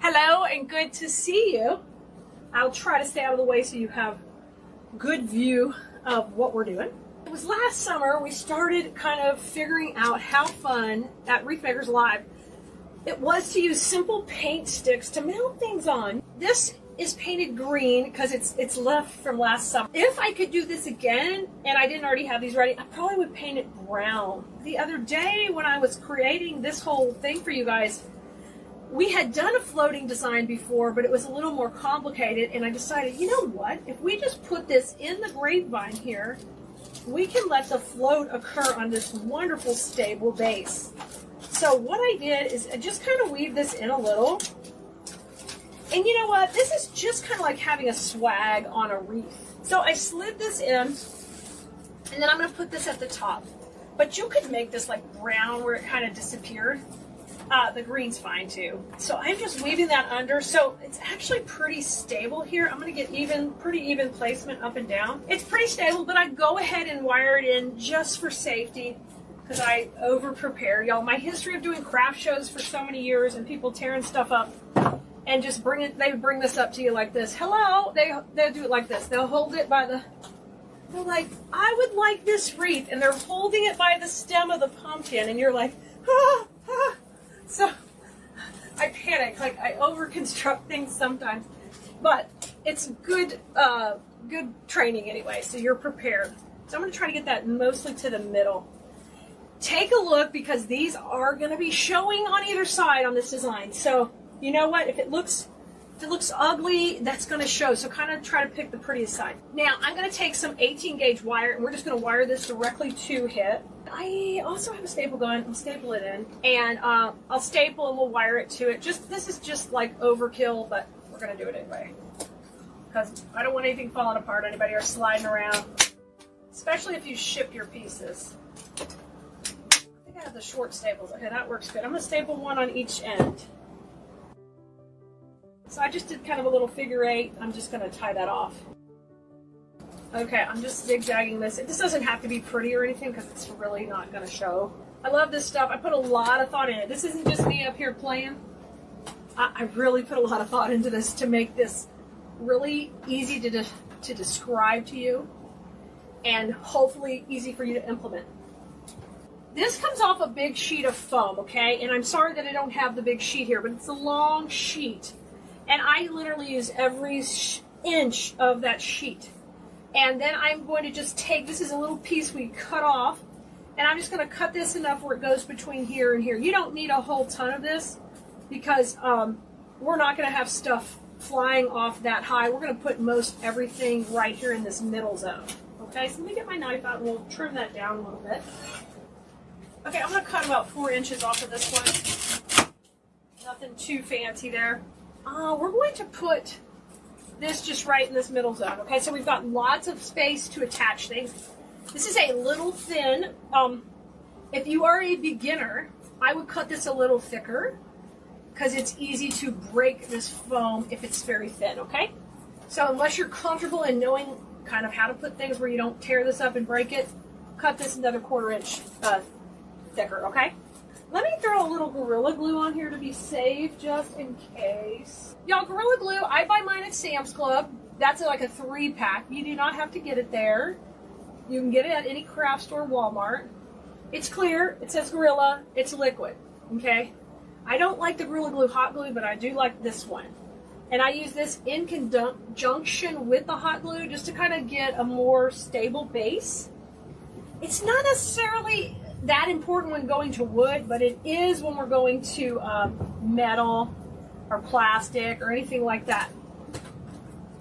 Hello and good to see you. I'll try to stay out of the way so you have good view of what we're doing. It was last summer we started kind of figuring out how fun at Wreath Makers Live it was to use simple paint sticks to mount things on. This is painted green because it's left from last summer. If I could do this again and I didn't already have these ready, I probably would paint it brown. The other day when I was creating this whole thing for you guys, we had done a floating design before, but it was a little more complicated, and I decided, you know what, if we just put this in the grapevine here, we can let the float occur on this wonderful stable base. So what I did is I just kind of weave this in a little. And you know what? This is just kind of like having a swag on a wreath. So I slid this in, and then I'm going to put this at the top. But you could make this like brown where it kind of disappeared. The green's fine too. So I'm just weaving that under. So it's actually pretty stable here. I'm going to get pretty even placement up and down. It's pretty stable, but I go ahead and wire it in just for safety because I over prepare. Y'all, my history of doing craft shows for so many years and people tearing stuff up and just they bring this up to you like this. Hello, they'll do it like this. They'll hold it by they're like, I would like this wreath, and they're holding it by the stem of the pumpkin, and you're like, ah, ah. So I panic, like I over-construct things sometimes, but it's good training anyway, so you're prepared. So I'm going to try to get that mostly to the middle. Take a look because these are going to be showing on either side on this design. So you know what? If it looks ugly, that's going to show. So kind of try to pick the prettiest side. Now I'm going to take some 18 gauge wire, and we're just going to wire this directly to it. I also have a staple gun. I'll staple it in, and I'll staple and we'll wire it to it. This is just like overkill, but we're going to do it anyway because I don't want anything falling apart on anybody or sliding around, especially if you ship your pieces. I think I have the short staples. Okay, that works good. I'm going to staple one on each end. So I just did kind of a little figure eight. I'm just going to tie that off. Okay, I'm just zigzagging this. This doesn't have to be pretty or anything because it's really not going to show. I love this stuff. I put a lot of thought in it. This isn't just me up here playing. I really put a lot of thought into this to make this really easy to describe to you and hopefully easy for you to implement. This comes off a big sheet of foam, okay? And I'm sorry that I don't have the big sheet here, but it's a long sheet. And I literally use every inch of that sheet. And then I'm going to just take, this is a little piece we cut off, and I'm just going to cut this enough where it goes between here and here. You don't need a whole ton of this because we're not going to have stuff flying off that high. We're going to put most everything right here in this middle zone. Okay, so let me get my knife out and we'll trim that down a little bit. Okay, I'm going to cut about 4 inches off of this one. Nothing too fancy there. We're going to put this just right in this middle zone. Okay, so we've got lots of space to attach things. This is a little thin. If you are a beginner, I would cut this a little thicker because it's easy to break this foam if it's very thin, okay? So unless you're comfortable in knowing kind of how to put things where you don't tear this up and break it, cut this another 1/4 inch thicker, okay? Let me throw a little Gorilla Glue on here to be safe, just in case. Y'all, Gorilla Glue, I buy mine at Sam's Club. That's like a 3-pack. You do not have to get it there. You can get it at any craft store, Walmart. It's clear. It says Gorilla. It's liquid, okay? I don't like the Gorilla Glue hot glue, but I do like this one. And I use this in conjunction with the hot glue just to kind of get a more stable base. It's not necessarily that important when going to wood, but it is when we're going to metal or plastic or anything like that.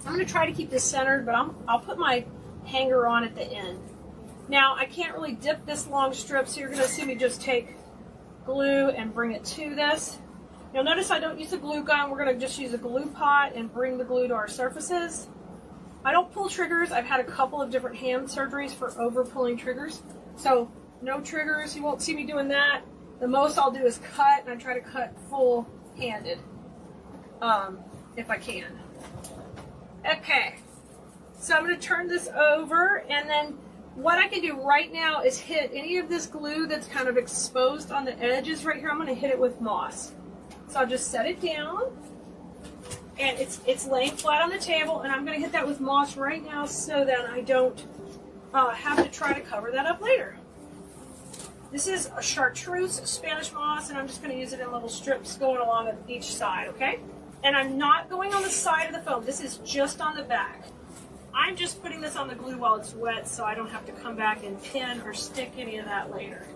I'm going to try to keep this centered, but I'll put my hanger on at the end. Now, I can't really dip this long strip, so you're going to see me just take glue and bring it to this. You'll notice I don't use a glue gun. We're going to just use a glue pot and bring the glue to our surfaces. I don't pull triggers. I've had a couple of different hand surgeries for over pulling triggers. So no triggers, you won't see me doing that. The most I'll do is cut, and I try to cut full-handed, if I can. Okay, so I'm going to turn this over, and then what I can do right now is hit any of this glue that's kind of exposed on the edges right here. I'm going to hit it with moss. So I'll just set it down, And it's laying flat on the table, and I'm going to hit that with moss right now so that I don't have to try to cover that up later. This is a chartreuse Spanish moss, and I'm just going to use it in little strips going along each side, okay? And I'm not going on the side of the foam. This is just on the back. I'm just putting this on the glue while it's wet so I don't have to come back and pin or stick any of that later.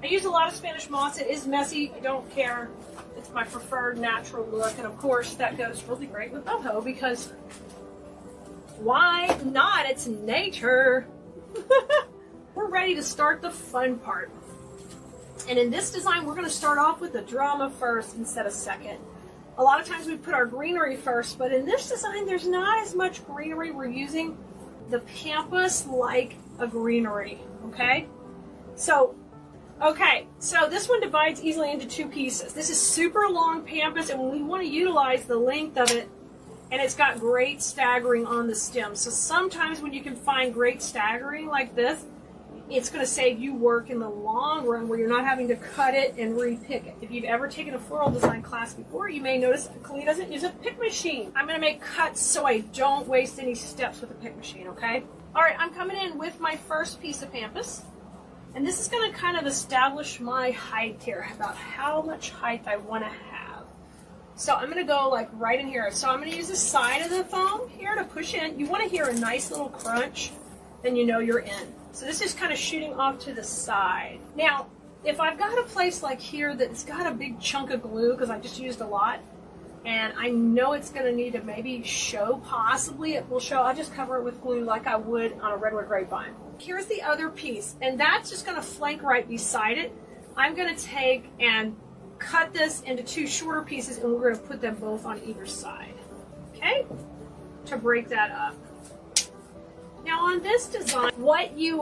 I use a lot of Spanish moss. It is messy. I don't care. It's my preferred natural look. And of course, that goes really great with boho because why not? It's nature. We're ready to start the fun part. And in this design, we're going to start off with the drama first instead of second. A lot of times we put our greenery first, but in this design, there's not as much greenery. We're using the pampas like a greenery, okay? So this one divides easily into two pieces. This is super long pampas, and we want to utilize the length of it, and it's got great staggering on the stem. So sometimes when you can find great staggering like this, it's going to save you work in the long run where you're not having to cut it and re-pick it. If you've ever taken a floral design class before, you may notice Keleas doesn't use a pick machine. I'm going to make cuts so I don't waste any steps with the pick machine, okay? All right, I'm coming in with my first piece of pampas. And this is going to kind of establish my height here, about how much height I want to have. So I'm going to go like right in here. So I'm going to use the side of the foam here to push in. You want to hear a nice little crunch, then you know you're in. So this is kind of shooting off to the side. Now, if I've got a place like here that's got a big chunk of glue, because I just used a lot, and I know it's going to need to maybe show, possibly it will show, I'll just cover it with glue like I would on a regular grapevine. Here's the other piece, and that's just going to flank right beside it. I'm going to take and cut this into two shorter pieces, and we're going to put them both on either side, okay, to break that up. Now on this design, what you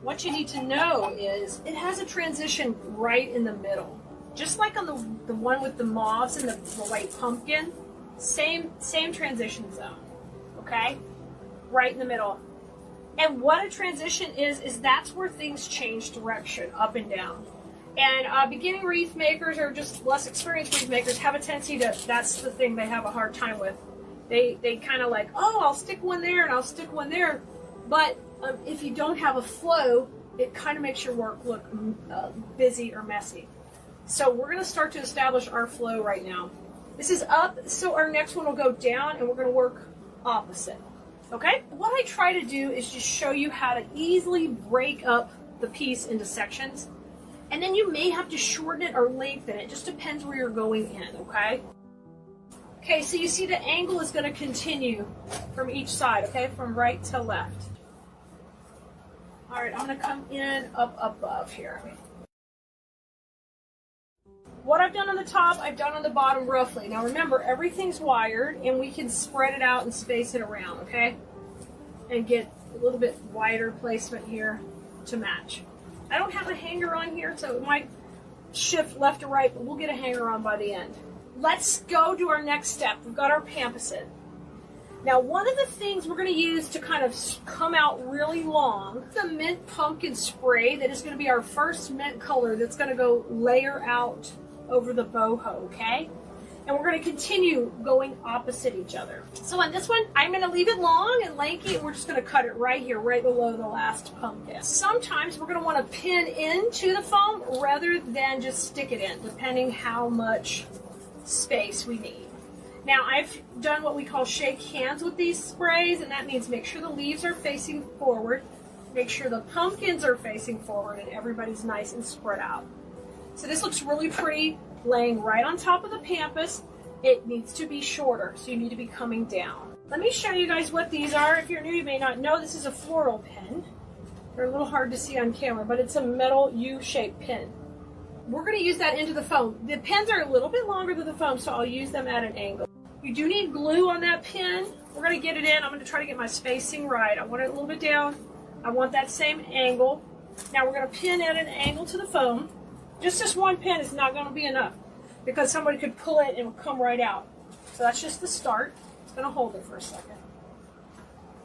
need to know is it has a transition right in the middle. Just like on the one with the moss and the white pumpkin, same transition zone, okay? Right in the middle. And what a transition is that's where things change direction, up and down. And beginning wreath makers or just less experienced wreath makers have a tendency to, that's the thing they have a hard time with. They kind of like, oh, I'll stick one there and I'll stick one there. But if you don't have a flow, it kind of makes your work look busy or messy. So we're going to start to establish our flow right now. This is up, so our next one will go down, and we're going to work opposite. Okay? What I try to do is just show you how to easily break up the piece into sections. And then you may have to shorten it or lengthen it. It just depends where you're going in, okay? Okay, so you see the angle is going to continue from each side, okay, from right to left. All right, I'm going to come in up above here. What I've done on the top, I've done on the bottom roughly. Now remember, everything's wired, and we can spread it out and space it around, okay? And get a little bit wider placement here to match. I don't have a hanger on here, so it might shift left or right, but we'll get a hanger on by the end. Let's go to our next step. We've got our pampas in. Now, one of the things we're going to use to kind of come out really long, the mint pumpkin spray that is going to be our first mint color that's going to go layer out over the boho, okay? And we're going to continue going opposite each other. So on this one, I'm going to leave it long and lanky, and we're just going to cut it right here, right below the last pumpkin. Sometimes we're going to want to pin into the foam rather than just stick it in, depending how much space we need. Now I've done what we call shake hands with these sprays, and that means make sure the leaves are facing forward, make sure the pumpkins are facing forward, and everybody's nice and spread out. So this looks really pretty, laying right on top of the pampas. It needs to be shorter, so you need to be coming down. Let me show you guys what these are. If you're new, you may not know this is a floral pin. They're a little hard to see on camera, but it's a metal U-shaped pin. We're going to use that into the foam. The pins are a little bit longer than the foam, so I'll use them at an angle. You do need glue on that pin. We're going to get it in. I'm going to try to get my spacing right. I want it a little bit down. I want that same angle. Now we're going to pin at an angle to the foam. Just this one pin is not going to be enough because somebody could pull it and it will come right out. So that's just the start. It's going to hold it for a second.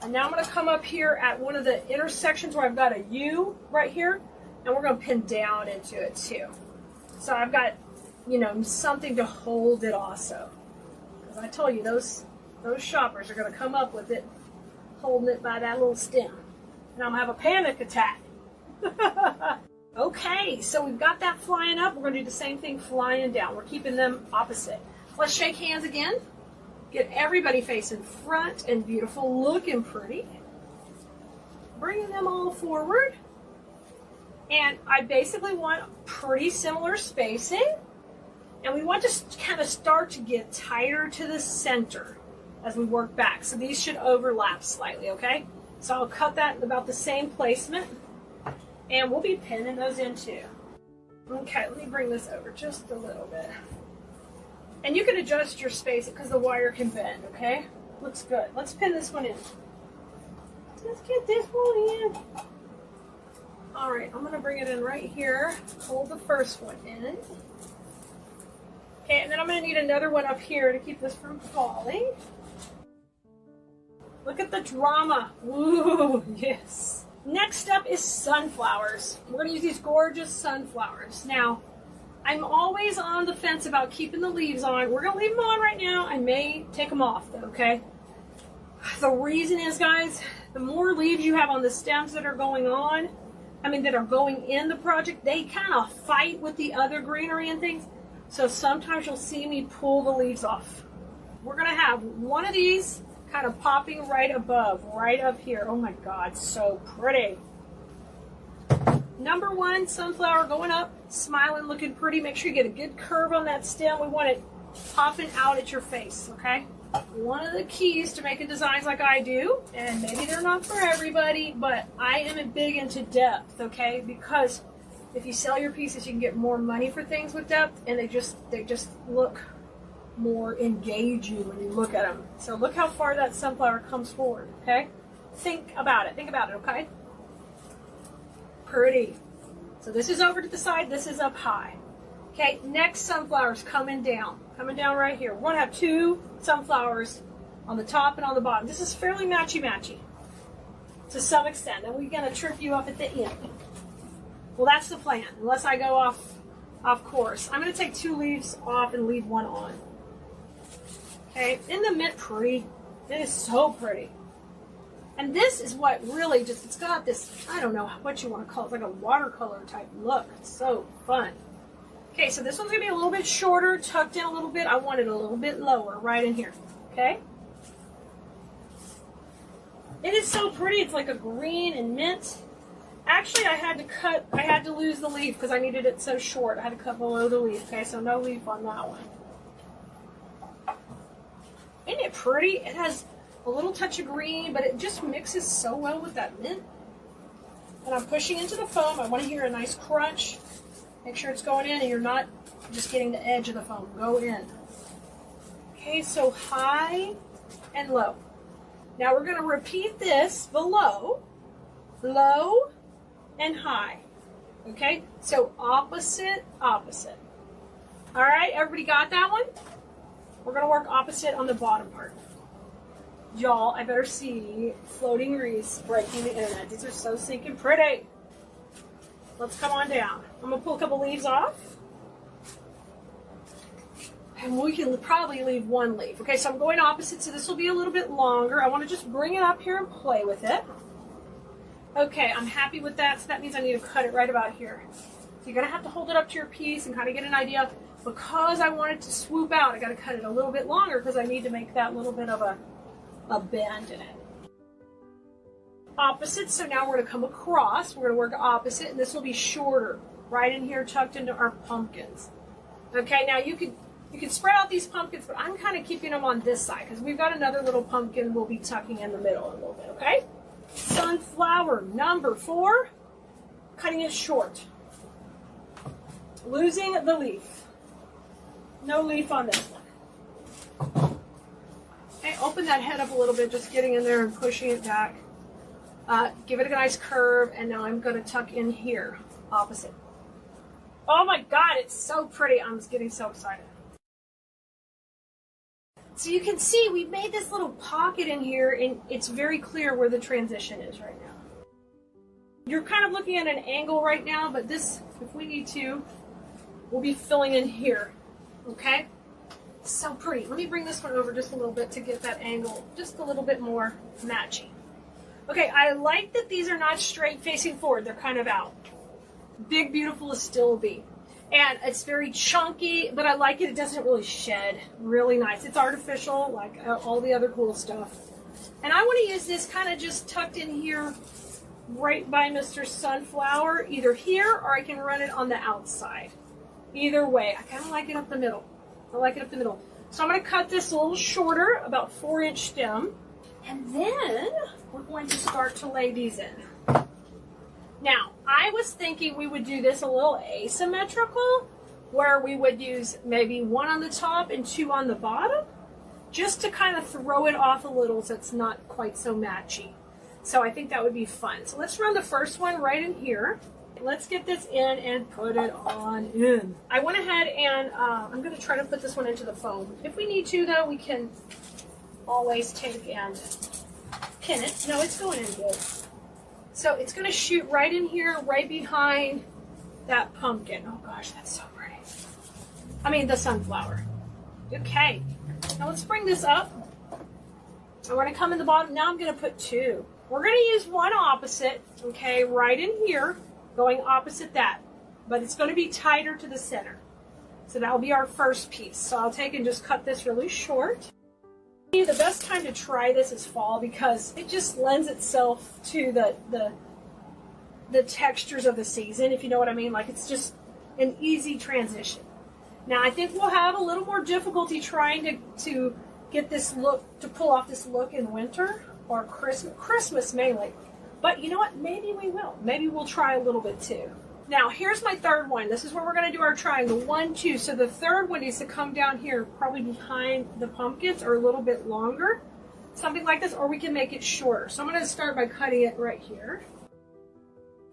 And now I'm going to come up here at one of the intersections where I've got a U right here, and we're going to pin down into it too. So I've got, you know, something to hold it also. Because I told you, those shoppers are going to come up with it, holding it by that little stem. And I'm going to have a panic attack. Okay, so we've got that flying up. We're going to do the same thing flying down. We're keeping them opposite. Let's shake hands again. Get everybody facing front and beautiful, looking pretty. Bringing them all forward. And I basically want pretty similar spacing. And we want to kind of start to get tighter to the center as we work back. So these should overlap slightly, okay? So I'll cut that in about the same placement. And we'll be pinning those in too. Okay, let me bring this over just a little bit. And you can adjust your space because the wire can bend, okay? Looks good. Let's pin this one in. Let's get this one in. All right, I'm gonna bring it in right here. Hold the first one in. Okay, and then I'm gonna need another one up here to keep this from falling. Look at the drama. Woo, yes. Next up is sunflowers. We're going to use these gorgeous sunflowers. Now, I'm always on the fence about keeping the leaves on. We're going to leave them on right now. I may take them off though, okay? The reason is, guys, the more leaves you have on the stems that are going on, that are going in the project, they kind of fight with the other greenery and things. So sometimes you'll see me pull the leaves off. We're going to have one of these kind of popping right above, right up here. Oh my God, so pretty. Number one, sunflower going up, smiling, looking pretty. Make sure you get a good curve on that stem. We want it popping out at your face, okay? One of the keys to making designs like I do, and maybe they're not for everybody, but I am big into depth, okay? Because if you sell your pieces, you can get more money for things with depth, and they just look more engaging when you look at them. So look how far that sunflower comes forward, okay? Think about it, okay? Pretty. So this is over to the side, this is up high. Okay, next sunflower's coming down right here. We're going to have two sunflowers on the top and on the bottom. This is fairly matchy-matchy to some extent, and we're going to trip you up at the end. Well, that's the plan, unless I go off course. I'm going to take two leaves off and leave one on. Okay, isn't the mint pretty? It is so pretty. And this is what really it's got this, I don't know what you want to call it, it's like a watercolor type look. It's so fun. Okay, so this one's going to be a little bit shorter, tucked in a little bit. I want it a little bit lower, right in here. Okay? It is so pretty. It's like a green and mint. Actually, I had to lose the leaf because I needed it so short. I had to cut below the leaf. Okay, so no leaf on that one. Isn't it pretty? It has a little touch of green, but it just mixes so well with that mint. And I'm pushing into the foam. I want to hear a nice crunch. Make sure it's going in and you're not just getting the edge of the foam. Go in. Okay, so high and low. Now we're going to repeat this below, low, and high. Okay, so opposite, opposite. All right, everybody got that one? We're going to work opposite on the bottom part. Y'all, I better see floating wreaths breaking the internet. These are so stinking pretty. Let's come on down. I'm going to pull a couple leaves off. And we can probably leave one leaf. Okay, so I'm going opposite, so this will be a little bit longer. I want to just bring it up here and play with it. Okay, I'm happy with that, so that means I need to cut it right about here. So you're going to have to hold it up to your piece and kind of get an idea. Because I want it to swoop out, I got to cut it a little bit longer because I need to make that little bit of a bend in it. Opposite, so now we're going to come across. We're going to work opposite, and this will be shorter, right in here, tucked into our pumpkins. Okay, now you can spread out these pumpkins, but I'm kind of keeping them on this side because we've got another little pumpkin we'll be tucking in the middle a little bit, okay? Sunflower number 4, cutting it short. Losing the leaf. No leaf on this one. Okay, open that head up a little bit, just getting in there and pushing it back. Give it a nice curve, and now I'm going to tuck in here, opposite. Oh my God, it's so pretty. I'm just getting so excited. So you can see we've made this little pocket in here, and it's very clear where the transition is right now. You're kind of looking at an angle right now, but this, if we need to, we'll be filling in here, okay? So pretty. Let me bring this one over just a little bit to get that angle just a little bit more matchy. Okay, I like that these are not straight facing forward. They're kind of out. Big Beautiful is still B. And it's very chunky, but I like it. It doesn't really shed. Really nice. It's artificial, like all the other cool stuff. And I want to use this kind of just tucked in here right by Mr. Sunflower, either here or I can run it on the outside. Either way, I kind of like it up the middle. I like it up the middle. So I'm going to cut this a little shorter, about 4-inch stem. And then we're going to start to lay these in. Now, I was thinking we would do this a little asymmetrical, where we would use maybe 1 on the top and 2 on the bottom, just to kind of throw it off a little so it's not quite so matchy. So I think that would be fun. So let's run the first one right in here. Let's get this in and put it on in. I went ahead and I'm going to try to put this one into the foam. If we need to, though, we can always take and pin it. No, it's going in good. So it's going to shoot right in here, right behind that pumpkin. Oh gosh, that's so pretty. I mean, the sunflower. Okay. Now let's bring this up. I want to come in the bottom. Now I'm going to put 2. We're going to use 1 opposite, okay, right in here, going opposite that. But it's going to be tighter to the center. So that'll be our first piece. So I'll take and just cut this really short. The best time to try this is fall because it just lends itself to the textures of the season, if you know what I mean. Like, it's just an easy transition. Now I think we'll have a little more difficulty trying to get this look, to pull off this look in winter or Christmas mainly. But you know what? Maybe we will. Maybe we'll try a little bit too. Now here's my third one. This is where we're going to do our triangle. 1, 2. So the third one needs to come down here, probably behind the pumpkins or a little bit longer. Something like this, or we can make it shorter. So I'm going to start by cutting it right here.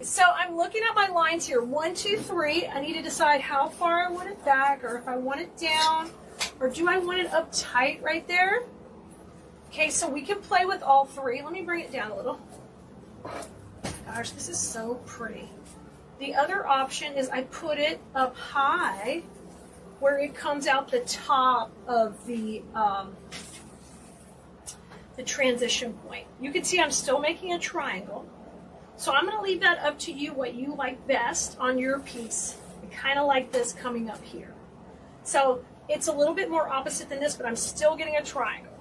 So I'm looking at my lines here. 1, 2, 3. I need to decide how far I want it back, or if I want it down, or do I want it up tight right there? Okay, so we can play with all 3. Let me bring it down a little. Gosh, this is so pretty. The other option is I put it up high where it comes out the top of the transition point. You can see I'm still making a triangle. So I'm going to leave that up to you, what you like best on your piece. I kind of like this coming up here. So it's a little bit more opposite than this, but I'm still getting a triangle.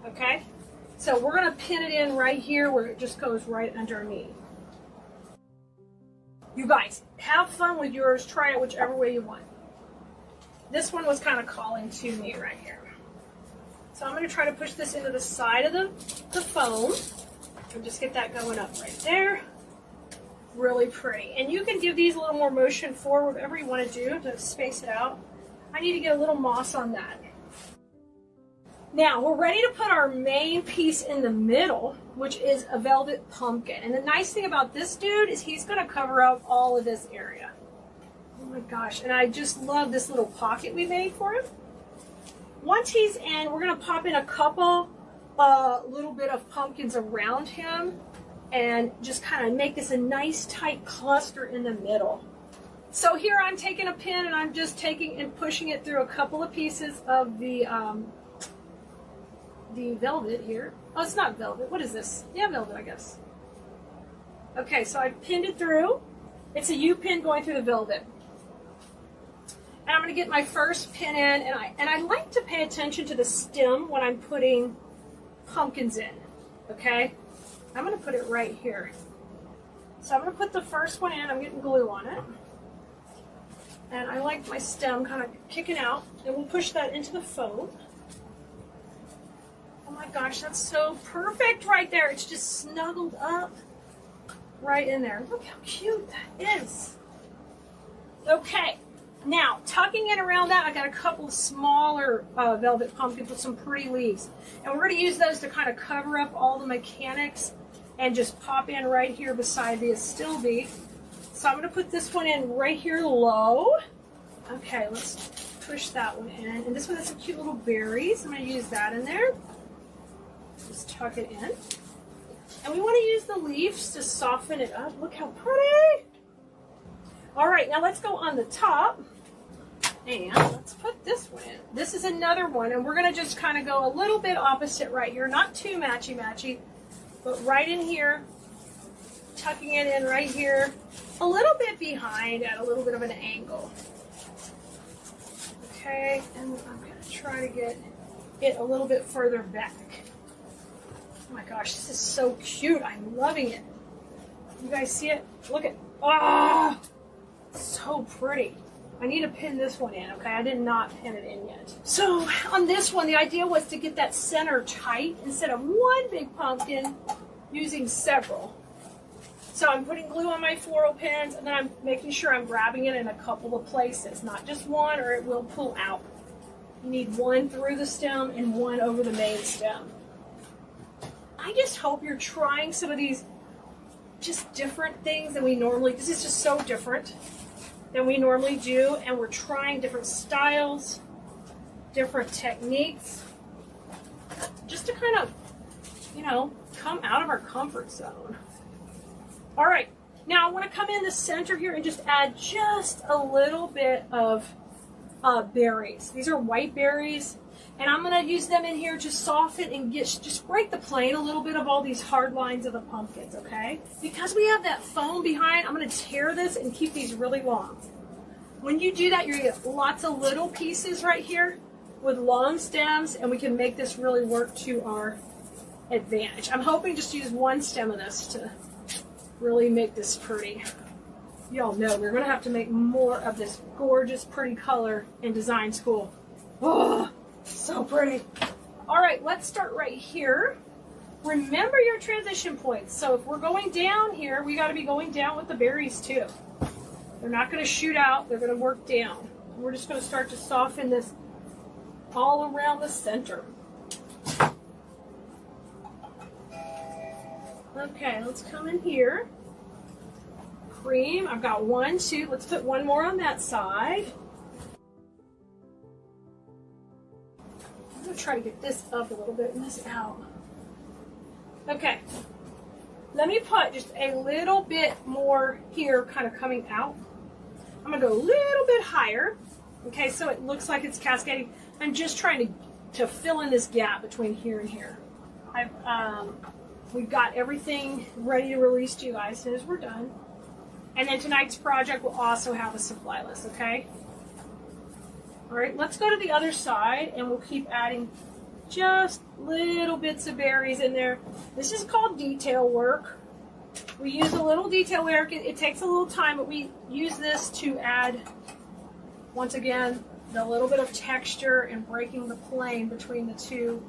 Okay? So we're going to pin it in right here where it just goes right underneath. You guys, have fun with yours. Try it whichever way you want. This one was kind of calling to me right here. So I'm going to try to push this into the side of the foam. And just get that going up right there. Really pretty. And you can give these a little more motion forward, whatever you want to do to space it out. I need to get a little moss on that. Now, we're ready to put our main piece in the middle, which is a velvet pumpkin. And the nice thing about this dude is he's going to cover up all of this area. Oh my gosh. And I just love this little pocket we made for him. Once he's in, we're going to pop in a couple little bit of pumpkins around him and just kind of make this a nice tight cluster in the middle. So here I'm taking a pin and I'm just taking and pushing it through a couple of pieces of the velvet here. Oh, it's not velvet. What is this? Yeah, velvet, I guess. Okay, so I pinned it through. It's a U-pin going through the velvet. And I'm going to get my first pin in, and I like to pay attention to the stem when I'm putting pumpkins in. Okay? I'm going to put it right here. So I'm going to put the first one in. I'm getting glue on it. And I like my stem kind of kicking out. And we'll push that into the foam. Oh my gosh, that's so perfect right there. It's just snuggled up right in there. Look how cute that is. Okay, now tucking in around that, I got a couple of smaller velvet pumpkins with some pretty leaves. And we're going to use those to kind of cover up all the mechanics and just pop in right here beside the still bee. So I'm going to put this one in right here low. Okay, let's push that one in. And this one has some cute little berries. I'm going to use that in there. Just tuck it in. And we want to use the leaves to soften it up. Look how pretty. All right, now let's go on the top. And let's put this one in. This is another one, and we're going to just kind of go a little bit opposite right here. Not too matchy-matchy, but right in here, tucking it in right here, a little bit behind at a little bit of an angle. Okay, and I'm going to try to get it a little bit further back. Oh my gosh, this is so cute. I'm loving it. You guys see it? Look at, ah, so pretty. I need to pin this one in, okay? I did not pin it in yet. So on this one, the idea was to get that center tight instead of one big pumpkin, using several. So I'm putting glue on my floral pins, and then I'm making sure I'm grabbing it in a couple of places, not just one, or it will pull out. You need one through the stem and one over the main stem. I just hope you're trying some of these just different things than we normally, this is just so different than we normally do, and we're trying different styles, different techniques, just to kind of, you know, come out of our comfort zone. All right, now I want to come in the center here and just add just a little bit of berries. These are white berries, and I'm going to use them in here to soften and just break the plane a little bit of all these hard lines of the pumpkins, okay? Because we have that foam behind, I'm going to tear this and keep these really long. When you do that, you're going to get lots of little pieces right here with long stems, and we can make this really work to our advantage. I'm hoping just to use one stem of this to really make this pretty. Y'all know we're going to have to make more of this gorgeous, pretty color in design school. Oh, so pretty. All right, let's start right here. Remember your transition points. So if we're going down here, we got to be going down with the berries too. They're not going to shoot out. They're going to work down. We're just going to start to soften this all around the center. Okay, let's come in here. Cream, I've got 1, 2, let's put one more on that side. I'm going to try to get this up a little bit and this out. Okay, let me put just a little bit more here kind of coming out. I'm going to go a little bit higher, okay, so it looks like it's cascading. I'm just trying to fill in this gap between here and here. We've got everything ready to release to you guys as soon as we're done. And then tonight's project will also have a supply list, okay? All right, let's go to the other side, and we'll keep adding just little bits of berries in there. This is called detail work. We use a little detail work. It takes a little time, but we use this to add, once again, the little bit of texture and breaking the plane between the two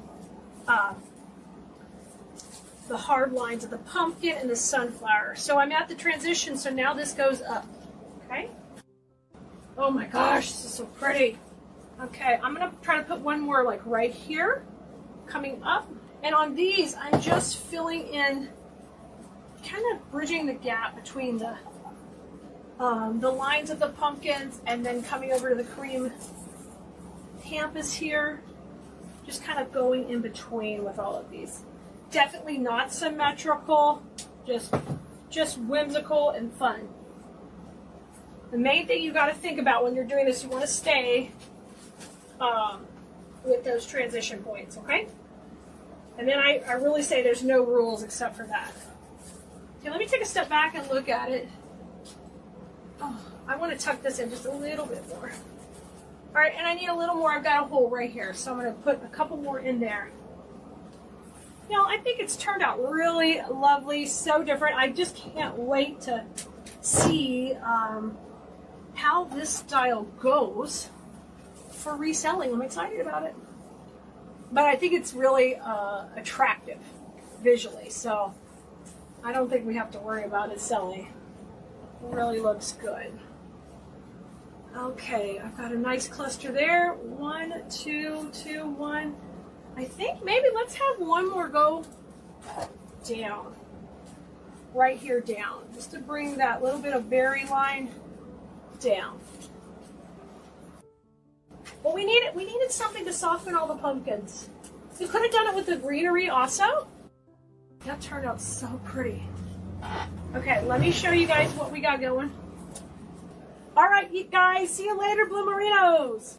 the hard lines of the pumpkin and the sunflower. So I'm at the transition, so now this goes up, okay? Oh my gosh, this is so pretty. Okay, I'm gonna try to put one more like right here, coming up. And on these, I'm just filling in, kind of bridging the gap between the lines of the pumpkins and then coming over to the cream campus here. Just kind of going in between with all of these. Definitely not symmetrical, just whimsical and fun. The main thing you got to think about when you're doing this, you want to stay with those transition points, okay? And then I really say there's no rules except for that. Okay, let me take a step back and look at it. Oh, I want to tuck this in just a little bit more. All right, and I need a little more. I've got a hole right here, so I'm going to put a couple more in there. You know, I think it's turned out really lovely, so different. I just can't wait to see how this style goes for reselling. I'm excited about it. But I think it's really attractive visually, so I don't think we have to worry about it selling. It really looks good. Okay, I've got a nice cluster there. 1, 2, 2, 1. I think maybe let's have one more go down. Right here down. Just to bring that little bit of berry line down. Well, we needed something to soften all the pumpkins. We could have done it with the greenery also. That turned out so pretty. Okay, let me show you guys what we got going. All right, you guys, see you later, Blue Merinos.